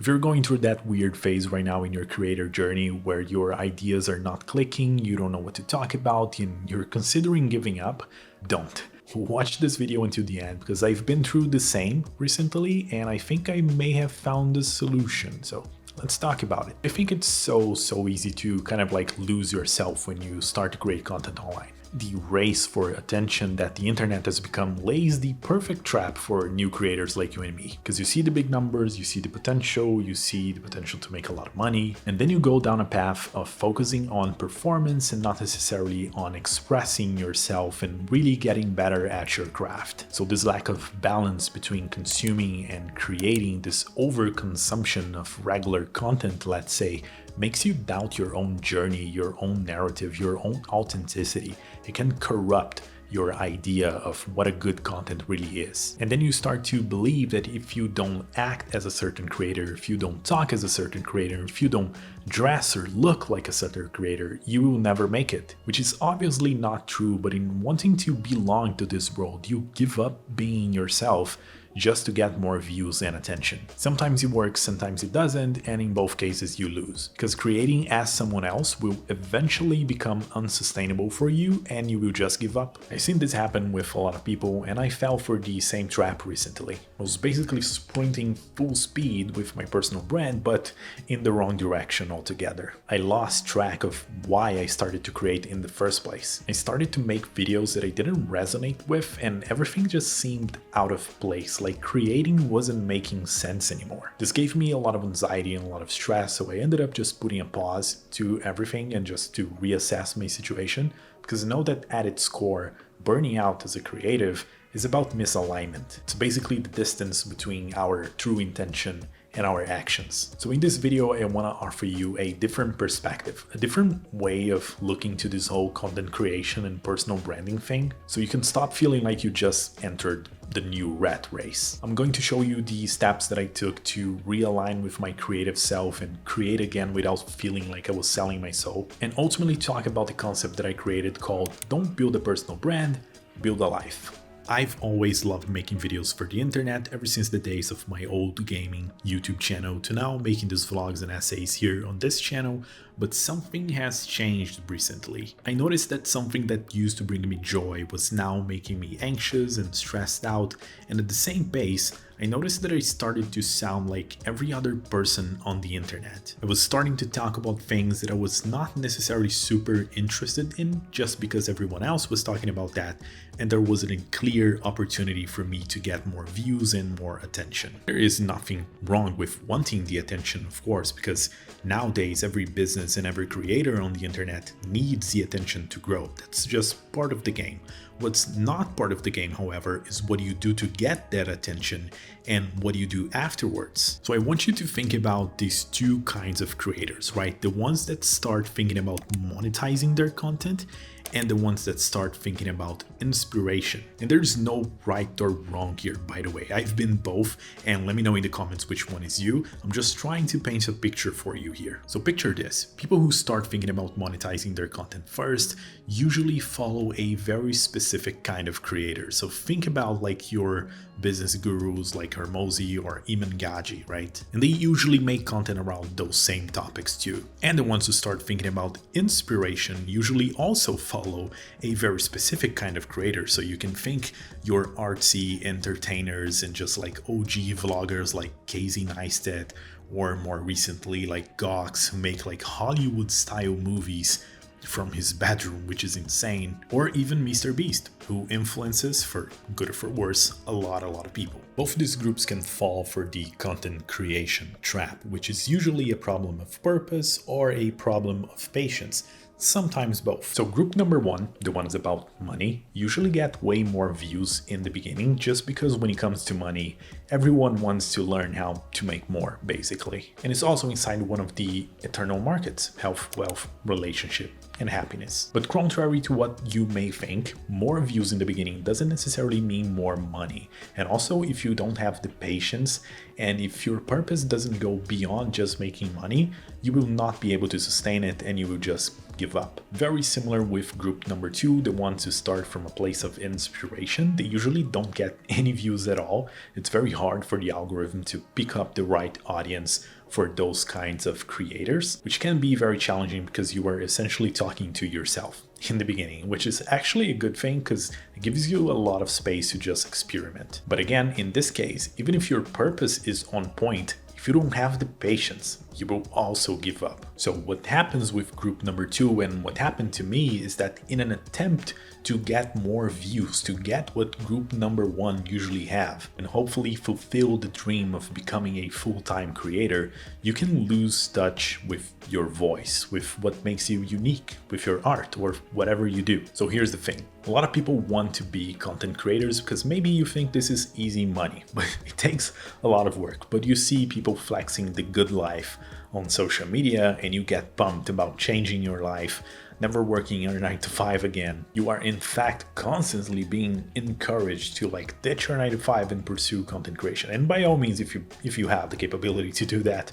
you're going through that weird phase right now in your creator journey where your ideas are not clicking, you don't know what to talk about, and you're considering giving up, don't. Watch this video until the end because I've been through the same recently and I think I may have found a solution. So let's talk about it. I think it's so easy to kind of like lose yourself when you start to create content online. The race for attention that the internet has become lays the perfect trap for new creators like you and me. Because you see the big numbers, you see the potential to make a lot of money, and then you go down a path of focusing on performance and not necessarily on expressing yourself and really getting better at your craft. So this lack of balance between consuming and creating, this overconsumption of regular content, let's say, makes you doubt your own journey, your own narrative, your own authenticity. It can corrupt your idea of what a good content really is. And then you start to believe that if you don't act as a certain creator, if you don't talk as a certain creator, if you don't dress or look like a certain creator, you will never make it. Which is obviously not true, but in wanting to belong to this world, you give up being yourself just to get more views and attention. Sometimes it works, sometimes it doesn't, and in both cases you lose. Because creating as someone else will eventually become unsustainable for you and you will just give up. I've seen this happen with a lot of people and I fell for the same trap recently. I was basically sprinting full speed with my personal brand, but in the wrong direction altogether. I lost track of why I started to create in the first place. I started to make videos that I didn't resonate with and everything just seemed out of place. Like creating wasn't making sense anymore. This gave me a lot of anxiety and a lot of stress, so I ended up just putting a pause to everything and just to reassess my situation, because I know that at its core, burning out as a creative is about misalignment. It's basically the distance between our true intention and our actions. So in this video, I want to offer you a different perspective, a different way of looking to this whole content creation and personal branding thing, so you can stop feeling like you just entered the new rat race. I'm going to show you the steps that I took to realign with my creative self and create again without feeling like I was selling my soul, and ultimately talk about the concept that I created called "Don't build a personal brand, build a life." I've always loved making videos for the internet ever since the days of my old gaming YouTube channel to now making these vlogs and essays here on this channel, but something has changed recently. I noticed that something that used to bring me joy was now making me anxious and stressed out, and at the same pace, I noticed that I started to sound like every other person on the internet. I was starting to talk about things that I was not necessarily super interested in just because everyone else was talking about that, and there wasn't a clear opportunity for me to get more views and more attention. There is nothing wrong with wanting the attention, of course, because nowadays every business and every creator on the internet needs the attention to grow. That's just part of the game. What's not part of the game, however, is what you do to get that attention and what you do afterwards. So I want you to think about these two kinds of creators, right? The ones that start thinking about monetizing their content and the ones that start thinking about inspiration. And there's no right or wrong here, by the way. I've been both, and let me know in the comments which one is you. I'm just trying to paint a picture for you here. So picture this. People who start thinking about monetizing their content first usually follow a very specific kind of creator. So think about like your business gurus like Hermosi or Iman Gaji, right? And they usually make content around those same topics too. And the ones who start thinking about inspiration usually also follow a very specific kind of creator. So you can think your artsy entertainers and just like OG vloggers like Casey Neistat, or more recently like Gox, who make like Hollywood style movies from his bedroom, which is insane, or even Mr. Beast, who influences, for good or for worse, a lot of people. Both of these groups can fall for the content creation trap, which is usually a problem of purpose or a problem of patience. Sometimes both. So group number one, the ones about money, usually get way more views in the beginning just because when it comes to money, everyone wants to learn how to make more, basically. And it's also inside one of the eternal markets: health, wealth, relationship, and happiness. But contrary to what you may think, more views in the beginning doesn't necessarily mean more money. And also, if you don't have the patience and if your purpose doesn't go beyond just making money, you will not be able to sustain it and you will just give up. Very similar with group number 2, the ones who start from a place of inspiration. They usually don't get any views at all. It's very hard for the algorithm to pick up the right audience for those kinds of creators, which can be very challenging because you are essentially talking to yourself in the beginning, which is actually a good thing because it gives you a lot of space to just experiment. But again, in this case, even if your purpose is on point, if you don't have the patience, you will also give up. So what happens with group number 2 and what happened to me is that in an attempt to get more views, to get what group number 1 usually have, and hopefully fulfill the dream of becoming a full-time creator, you can lose touch with your voice, with what makes you unique, with your art or whatever you do. So here's the thing. A lot of people want to be content creators because maybe you think this is easy money, but it takes a lot of work. But you see people flexing the good life on social media and you get pumped about changing your life, never working your 9 to 5 again. You are in fact constantly being encouraged to ditch your 9 to 5 and pursue content creation. And by all means, if you have the capability to do that,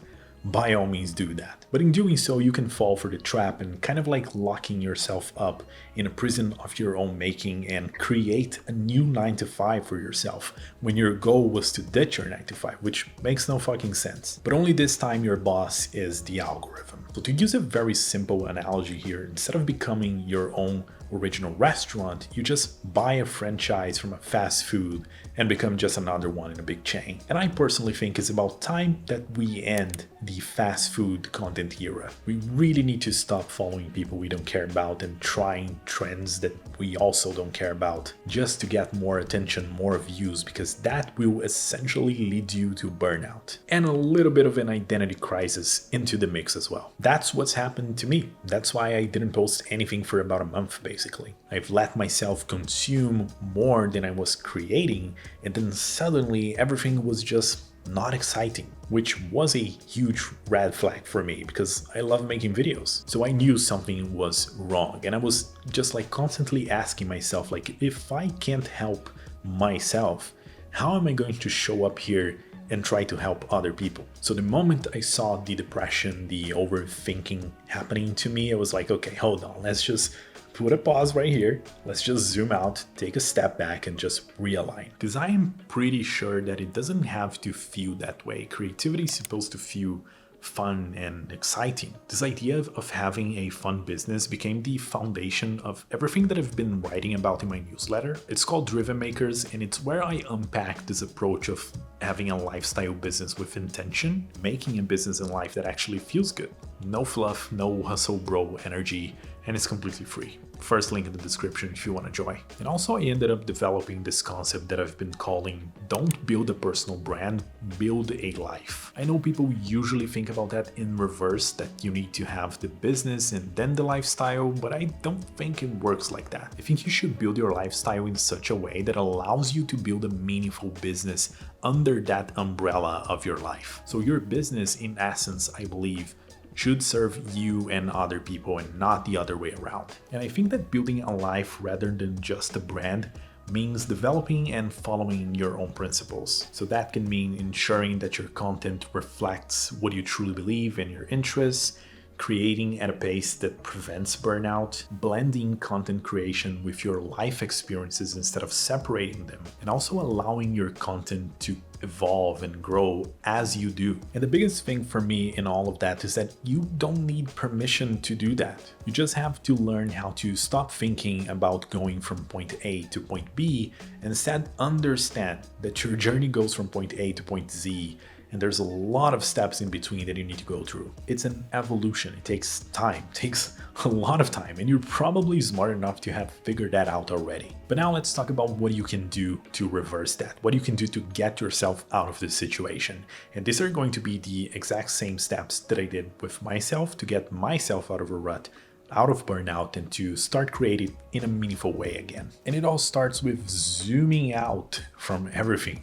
by all means do that. But in doing so, you can fall for the trap and kind of locking yourself up in a prison of your own making and create a new 9 to 5 for yourself when your goal was to ditch your 9 to 5, which makes no fucking sense. But only this time your boss is the algorithm. So to use a very simple analogy here, instead of becoming your own original restaurant, you just buy a franchise from a fast food and become just another one in a big chain. And I personally think it's about time that we end the fast food content era. We really need to stop following people we don't care about and trying trends that we also don't care about just to get more attention, more views, because that will essentially lead you to burnout and a little bit of an identity crisis into the mix as well. That's what's happened to me. That's why I didn't post anything for about a month basically. I've let myself consume more than I was creating, and then suddenly everything was just not exciting, which was a huge red flag for me because I love making videos. So I knew something was wrong, and I was just constantly asking myself, if I can't help myself, how am I going to show up here and try to help other people? So the moment I saw the depression, the overthinking happening to me, I was like, okay, hold on, let's just put a pause right here. Let's just zoom out, take a step back and just realign. Because I am pretty sure that it doesn't have to feel that way. Creativity is supposed to feel fun and exciting. This idea of having a fun business became the foundation of everything that I've been writing about in my newsletter. It's called Driven Makers, and it's where I unpack this approach of having a lifestyle business with intention, making a business in life that actually feels good. No fluff, no hustle bro energy, and it's completely free. First link in the description if you want to join. And also I ended up developing this concept that I've been calling don't build a personal brand, build a life. I know people usually think about that in reverse, that you need to have the business and then the lifestyle, but I don't think it works like that. I think you should build your lifestyle in such a way that allows you to build a meaningful business under that umbrella of your life. So your business, in essence, I believe, should serve you and other people and not the other way around. And I think that building a life rather than just a brand means developing and following your own principles. So that can mean ensuring that your content reflects what you truly believe and your interests, creating at a pace that prevents burnout, blending content creation with your life experiences instead of separating them, and also allowing your content to evolve and grow as you do. And the biggest thing for me in all of that is that you don't need permission to do that. You just have to learn how to stop thinking about going from point A to point B and instead understand that your journey goes from point A to point Z, and there's a lot of steps in between that you need to go through. It's an evolution. It takes time, it takes a lot of time, and you're probably smart enough to have figured that out already. But now let's talk about what you can do to reverse that, what you can do to get yourself out of this situation. And these are going to be the exact same steps that I did with myself to get myself out of a rut, out of burnout, and to start creating in a meaningful way again. And it all starts with zooming out from everything.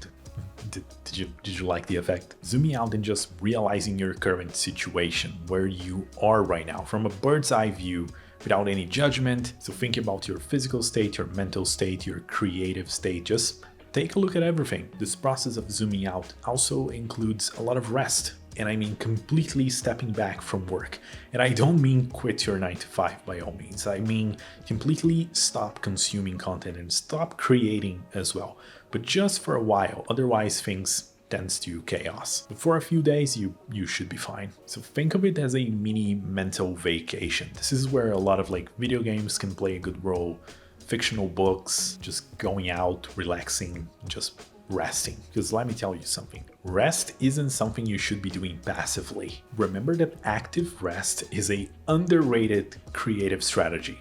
Did you like the effect? Zooming out and just realizing your current situation, where you are right now, from a bird's eye view, without any judgment. So think about your physical state, your mental state, your creative state. Just take a look at everything. This process of zooming out also includes a lot of rest. And I mean completely stepping back from work. And I don't mean quit your 9 to 5 by all means. I mean completely stop consuming content and stop creating as well. But just for a while, otherwise things tends to chaos. But for a few days, you should be fine. So think of it as a mini mental vacation. This is where a lot of like video games can play a good role, fictional books, just going out, relaxing, just resting. Because let me tell you something, rest isn't something you should be doing passively. Remember that active rest is a underrated creative strategy.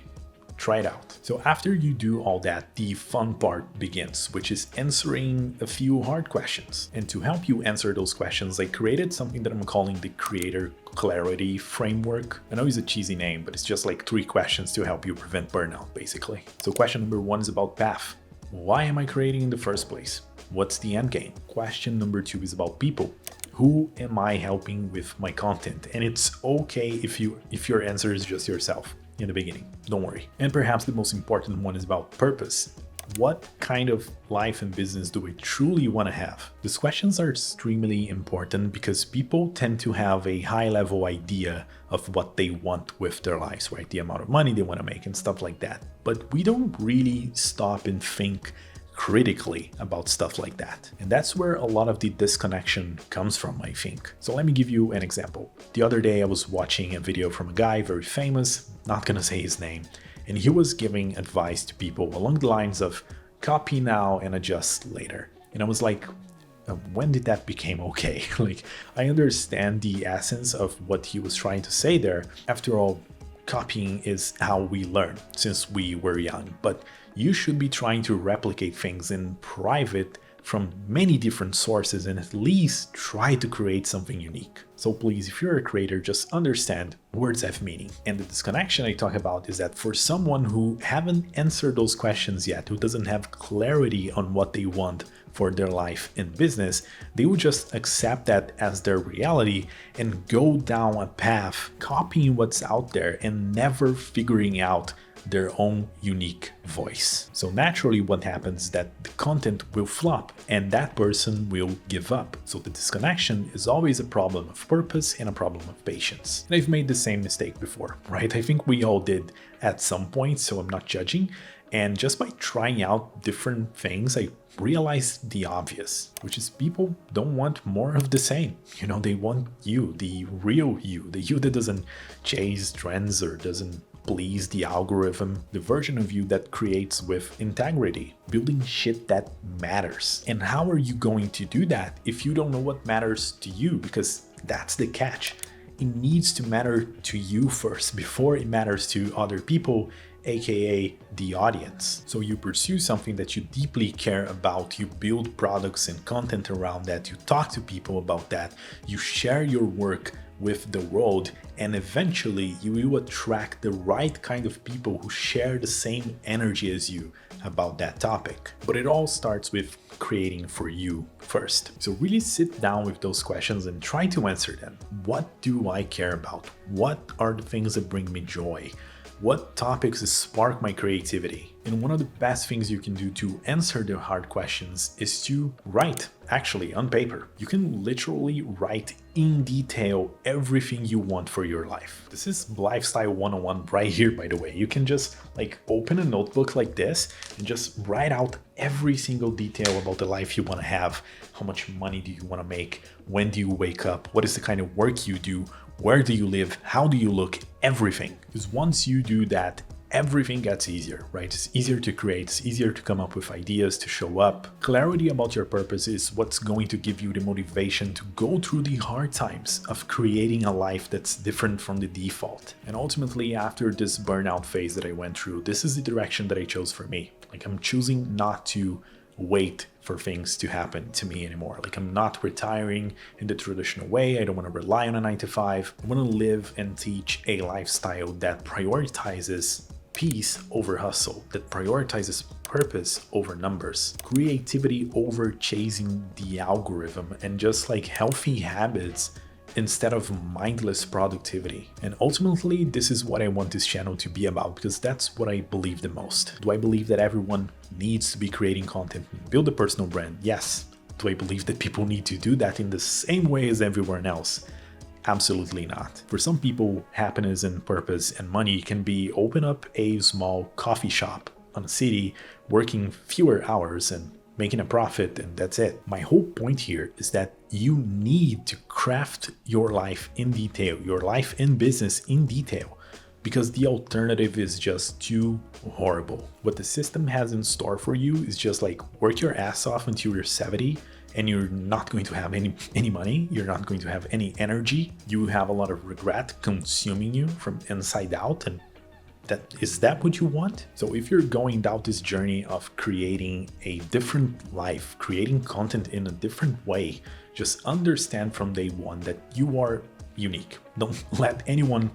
Try it out. So after you do all that, the fun part begins, which is answering a few hard questions. And to help you answer those questions, I created something that I'm calling the Creator Clarity Framework. I know it's a cheesy name, but it's just like 3 questions to help you prevent burnout, basically. So question number 1 is about path. Why am I creating in the first place? What's the end game? Question number 2 is about people. Who am I helping with my content? And it's okay if your answer is just yourself in the beginning. Don't worry. And perhaps the most important one is about purpose. What kind of life and business do I truly want to have? These questions are extremely important because people tend to have a high-level idea of what they want with their lives, right? The amount of money they want to make and stuff like that. But we don't really stop and think critically about stuff like that. And that's where a lot of the disconnection comes from, I think. So let me give you an example. The other day I was watching a video from a guy very famous, not gonna say his name, and he was giving advice to people along the lines of copy now and adjust later. And I was like, when did that become okay? Like, I understand the essence of what he was trying to say there. After all, copying is how we learn since we were young, but you should be trying to replicate things in private from many different sources and at least try to create something unique. So please, if you're a creator, just understand words have meaning. And the disconnection I talk about is that for someone who haven't answered those questions yet, who doesn't have clarity on what they want for their life and business, they will just accept that as their reality and go down a path copying what's out there and never figuring out their own unique voice. So naturally what happens is that the content will flop and that person will give up. So the disconnection is always a problem of purpose and a problem of patience. And I've made the same mistake before, right? I think we all did at some point, so I'm not judging. And just by trying out different things, I realized the obvious, which is people don't want more of the same. You know, they want you, the real you, the you that doesn't chase trends or doesn't please the algorithm, the version of you that creates with integrity, building shit that matters. And how are you going to do that if you don't know what matters to you? Because that's the catch. It needs to matter to you first before it matters to other people, aka the audience. So you pursue something that you deeply care about, you build products and content around that, you talk to people about that, you share your work with the world, and eventually you will attract the right kind of people who share the same energy as you about that topic. But it all starts with creating for you first. So really sit down with those questions and try to answer them. What do I care about? What are the things that bring me joy? What topics spark my creativity? And one of the best things you can do to answer the hard questions is to write, actually on paper. You can literally write in detail everything you want for your life. This is Lifestyle 101 right here, by the way. You can just like open a notebook like this and just write out every single detail about the life you want to have. How much money do you want to make? When do you wake up? What is the kind of work you do? Where do you live? How do you look? Everything. Because once you do that, everything gets easier, right? It's easier to create, it's easier to come up with ideas, to show up. Clarity about your purpose is what's going to give you the motivation to go through the hard times of creating a life that's different from the default. And ultimately, after this burnout phase that I went through, this is the direction that I chose for me. Like, I'm choosing not to wait for things to happen to me anymore. Like, I'm not retiring in the traditional way. I don't want to rely on a 9 to 5. I want to live and teach a lifestyle that prioritizes peace over hustle, that prioritizes purpose over numbers, creativity over chasing the algorithm, and just like healthy habits instead of mindless productivity. And ultimately, this is what I want this channel to be about, because that's what I believe the most. Do I believe that everyone needs to be creating content and build a personal brand? Yes, Do I believe that people need to do that in the same way as everyone else? Absolutely not. For some people, happiness and purpose and money can be open up a small coffee shop on a city, working fewer hours and making a profit, and that's it. My whole point here is that you need to craft your life in detail, your life in business in detail, because the alternative is just too horrible. What the system has in store for you is just like work your ass off until you're 70 and you're not going to have any money, you're not going to have any energy, you have a lot of regret consuming you from inside out, and is that what you want? So if you're going down this journey of creating a different life, creating content in a different way, just understand from day one that you are unique. Don't let anyone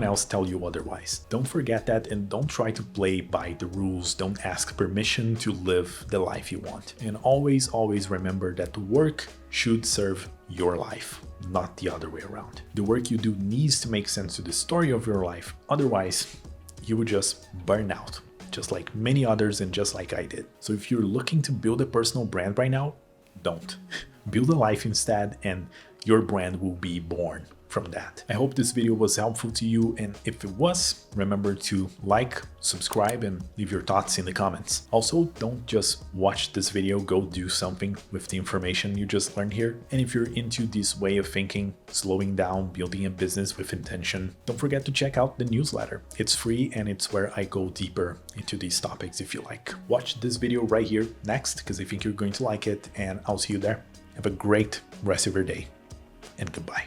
else tell you otherwise. Don't forget that, and don't try to play by the rules. Don't ask permission to live the life you want. And always, always remember that the work should serve your life, not the other way around. The work you do needs to make sense to the story of your life. Otherwise, you would just burn out, just like many others and just like I did. So if you're looking to build a personal brand right now, don't. Build a life instead, and your brand will be born from that. I hope this video was helpful to you, and if it was, remember to like, subscribe, and leave your thoughts in the comments. Also, don't just watch this video, go do something with the information you just learned here. And if you're into this way of thinking, slowing down, building a business with intention, don't forget to check out the newsletter. It's free, and it's where I go deeper into these topics if you like. Watch this video right here next, because I think you're going to like it, and I'll see you there. Have a great rest of your day, and goodbye.